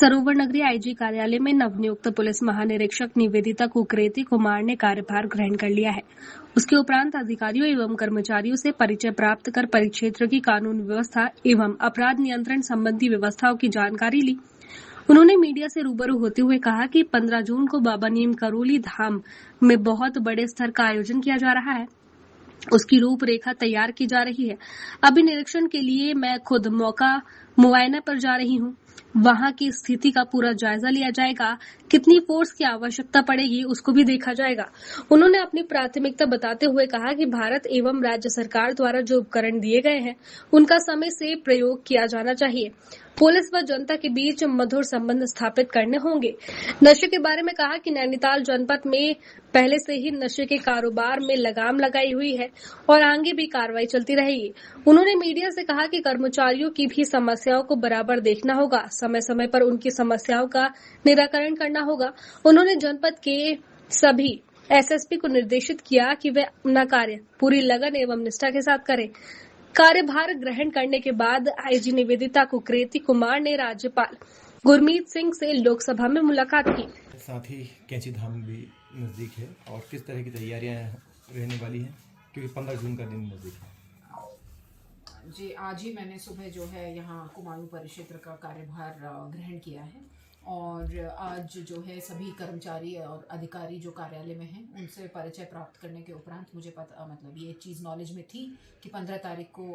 सरोवर नगरी आईजी कार्यालय में नवनियुक्त पुलिस महानिरीक्षक निवेदिता कुकरेती कुमार ने कार्यभार ग्रहण कर लिया है। उसके उपरांत अधिकारियों एवं कर्मचारियों से परिचय प्राप्त कर परिक्षेत्र की कानून व्यवस्था एवं अपराध नियंत्रण संबंधी व्यवस्थाओं की जानकारी ली। उन्होंने मीडिया से रूबरू होते हुए कहा कि 15 जून को बाबा नीम करोली धाम में बहुत बड़े स्तर का आयोजन किया जा रहा है। उसकी रूपरेखा तैयार की जा रही है। अभी निरीक्षण के लिए मैं खुद मुआयना पर जा रही हूँ। वहां की स्थिति का पूरा जायजा लिया जाएगा। कितनी फोर्स की आवश्यकता पड़ेगी उसको भी देखा जाएगा। उन्होंने अपनी प्राथमिकता बताते हुए कहा कि भारत एवं राज्य सरकार द्वारा जो उपकरण दिए गए हैं उनका समय से प्रयोग किया जाना चाहिए। पुलिस व जनता के बीच मधुर संबंध स्थापित करने होंगे। नशे के बारे में कहा कि नैनीताल जनपद में पहले से ही नशे के कारोबार में लगाम लगाई हुई है और आगे भी कार्रवाई चलती रहेगी। उन्होंने मीडिया से कहा कि कर्मचारियों की भी समस्याओं को बराबर देखना होगा, समय समय पर उनकी समस्याओं का निराकरण करना होगा। उन्होंने जनपद के सभी एसएसपी को निर्देशित किया कि वे अपना कार्य पूरी लगन एवं निष्ठा के साथ करें। कार्यभार ग्रहण करने के बाद आईजी निवेदिता कुकरेती कुमार ने राज्यपाल गुरमीत सिंह से लोकसभा में मुलाकात की। साथ ही कैंची धाम भी नजदीक है और किस तरह की तैयारियां रहने वाली हैं, क्योंकि 15 जून का दिन नजदीक है। जी, आज ही मैंने सुबह जो है यहाँ कुमाऊं परिक्षेत्र का कार्यभार ग्रहण किया है और आज जो है सभी कर्मचारी और अधिकारी जो कार्यालय में हैं उनसे परिचय प्राप्त करने के उपरांत मुझे पता ये चीज़ नॉलेज में थी कि 15 तारीख को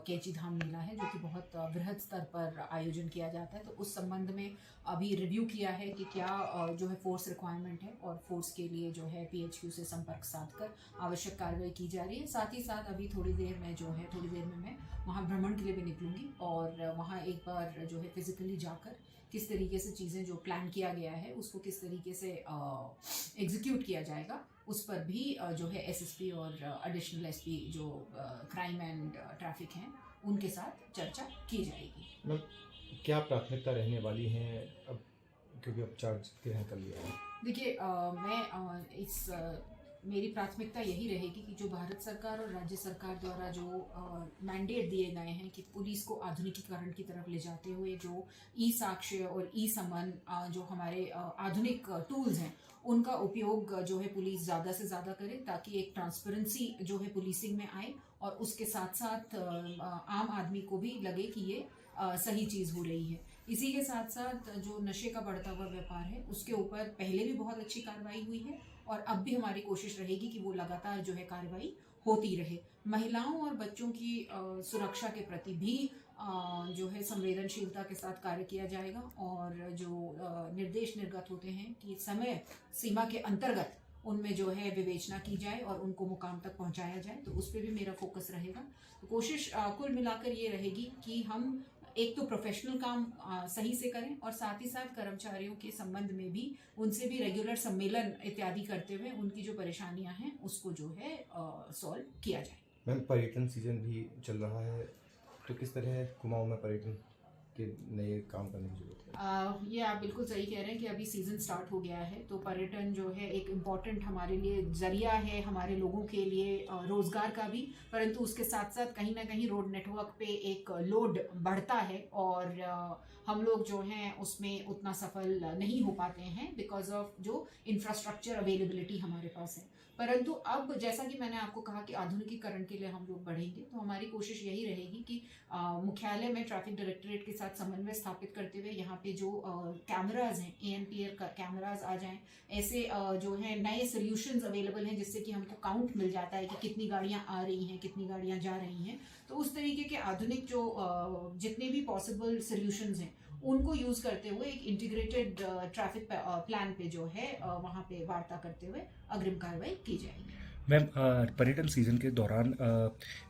कैंची धाम मेला है जो कि बहुत बृहद स्तर पर आयोजन किया जाता है। तो उस संबंध में अभी रिव्यू किया है कि क्या जो है फोर्स रिक्वायरमेंट है और फोर्स के लिए जो है पीएचक्यू से संपर्क साधकर आवश्यक कार्रवाई की जा रही है। साथ ही साथ अभी थोड़ी देर में मैं वहाँ भ्रमण के लिए भी निकलूंगी और वहाँ एक बार जो है फिजिकली जाकर किस तरीके से चीज़ें जो प्लान किया गया है उसको किस तरीके से एग्जीक्यूट किया जाएगा उस पर भी जो है एसएसपी और एडिशनल एसपी जो क्राइम एंड ट्रैफिक हैं उनके साथ चर्चा की जाएगी। क्या प्राथमिकता रहने वाली है अब, क्योंकि अब चार्ज ग्रहण कर लिया है? देखिए, मैं मेरी प्राथमिकता यही रहेगी कि जो भारत सरकार और राज्य सरकार द्वारा जो मैंडेट दिए गए हैं कि पुलिस को आधुनिकीकरण की तरफ ले जाते हुए जो ई साक्ष्य और ई समन जो हमारे आधुनिक टूल्स हैं उनका उपयोग जो है पुलिस ज़्यादा से ज़्यादा करे ताकि एक ट्रांसपेरेंसी जो है पुलिसिंग में आए और उसके साथ साथ आम आदमी को भी लगे कि ये सही चीज़ हो रही है। इसी के साथ साथ जो नशे का बढ़ता हुआ व्यापार है उसके ऊपर पहले भी बहुत अच्छी कार्रवाई हुई है और अब भी हमारी कोशिश रहेगी कि वो लगातार जो है कार्रवाई होती रहे। महिलाओं और बच्चों की सुरक्षा के प्रति भी जो है संवेदनशीलता के साथ कार्य किया जाएगा और जो निर्देश निर्गत होते हैं कि समय सीमा के अंतर्गत उनमें जो है विवेचना की जाए और उनको मुकाम तक पहुंचाया जाए, तो उस पर भी मेरा फोकस रहेगा। तो कोशिश कुल मिलाकर ये रहेगी कि हम एक तो प्रोफेशनल काम सही से करें और साथ ही साथ कर्मचारियों के संबंध में भी उनसे भी रेगुलर सम्मेलन इत्यादि करते हुए उनकी जो परेशानियां हैं उसको जो है सॉल्व किया जाए। मैम, पर्यटन सीजन भी चल रहा है, तो किस तरह कुमाऊं में पर्यटन के नए काम करने की जरूरत है? ये आप बिल्कुल सही कह रहे हैं कि अभी सीजन स्टार्ट हो गया है तो पर्यटन जो है एक इम्पॉर्टेंट हमारे लिए जरिया है, हमारे लोगों के लिए रोजगार का भी, परंतु उसके साथ साथ कहीं ना कहीं रोड नेटवर्क पे एक लोड बढ़ता है और हम लोग जो हैं उसमें उतना सफल नहीं हो पाते हैं बिकॉज ऑफ जो इंफ्रास्ट्रक्चर अवेलेबिलिटी हमारे पास है। परंतु अब जैसा कि मैंने आपको कहा कि आधुनिकीकरण के लिए हम लोग बढ़ेंगे तो हमारी कोशिश यही रहेगी कि मुख्यालय में ट्रैफिक डायरेक्टरेट के साथ समन्वय स्थापित करते हुए यहाँ पे जो कैमराज हैं एएनपीआर कैमराज आ जाएं, ऐसे जो है नए सोल्यूशंस अवेलेबल हैं जिससे कि हमको काउंट मिल जाता है कि कितनी गाड़ियाँ आ रही हैं कितनी गाड़ियाँ जा रही हैं। तो उस तरीके के आधुनिक जो जितने भी पॉसिबल सोल्यूशंस हैं उनको यूज करते हुए एक इंटीग्रेटेड ट्रैफिक प्लान पे जो है वहाँ पे वार्ता करते हुए अग्रिम कार्रवाई की जाएगी। मैम, पर्यटन सीजन के दौरान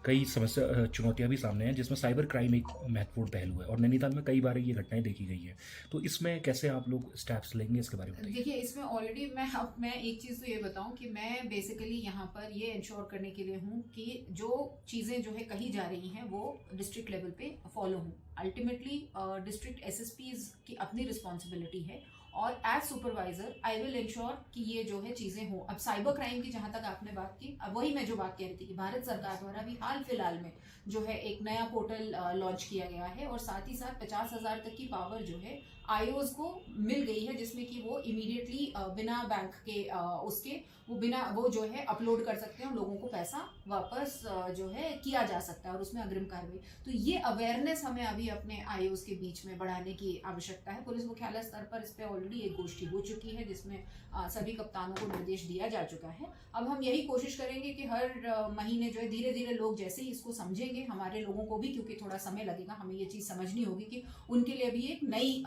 कई चुनौतियां भी सामने हैं जिसमें साइबर क्राइम एक महत्वपूर्ण पहलू है और नैनीताल में कई बार ये घटनाएं देखी गई हैं, तो इसमें कैसे आप लोग स्टेप्स लेंगे इसके बारे में बताइए। देखिए, इसमें ऑलरेडी मैं एक चीज़ तो ये बताऊं कि मैं बेसिकली यहाँ पर ये इंश्योर करने के लिए हूँ कि जो चीज़ें जो है कही जा रही हैं वो डिस्ट्रिक्ट लेवल पे फॉलो हूँ। अल्टीमेटली डिस्ट्रिक्ट एसएसपीज की अपनी रिस्पॉन्सिबिलिटी है और as supervisor I will ensure कि ये जो है चीजें हो। अब साइबर क्राइम की जहां तक आपने बात की, अब वही मैं जो बात कह रही थी कि भारत सरकार द्वारा भी हाल फिलहाल में जो है एक नया पोर्टल लॉन्च किया गया है और साथ ही साथ 50,000 तक की पावर जो है आईओज को मिल गई है, जिसमें कि वो इमीडिएटली बिना बैंक के उसके वो जो है अपलोड कर सकते हैं और लोगों को पैसा वापस जो है किया जा सकता है और उसमें अग्रिम कार्रवाई। तो ये अवेयरनेस हमें अभी अपने आईओज के बीच में बढ़ाने की आवश्यकता है। पुलिस मुख्यालय स्तर पर इस पे ऑलरेडी एक गोष्ठी हो चुकी है जिसमें सभी कप्तानों को निर्देश दिया जा चुका है। अब हम यही कोशिश करेंगे कि हर महीने जो है धीरे धीरे लोग जैसे ही इसको समझेंगे, हमारे लोगों को भी, क्योंकि थोड़ा समय लगेगा, हमें ये चीज़ समझनी होगी कि उनके लिए भी एक नई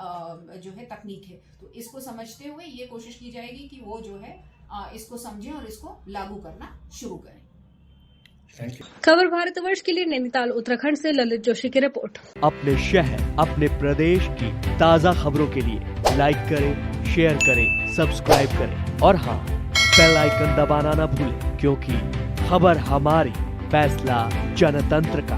जो है तकनीक है, तो इसको समझते हुए ये कोशिश की जाएगी कि वो जो है इसको समझें और इसको लागू करना शुरू करें। Thank you. खबर भारतवर्ष के लिए नैनीताल उत्तराखंड से ललित जोशी की रिपोर्ट। अपने शहर, अपने प्रदेश की ताज़ा खबरों के लिए लाइक करें, शेयर करें, सब्सक्राइब करें और हाँ, बेल आइकन दबाना ना भूलें, क्योंकि खबर हमारी, फैसला जनतंत्र का।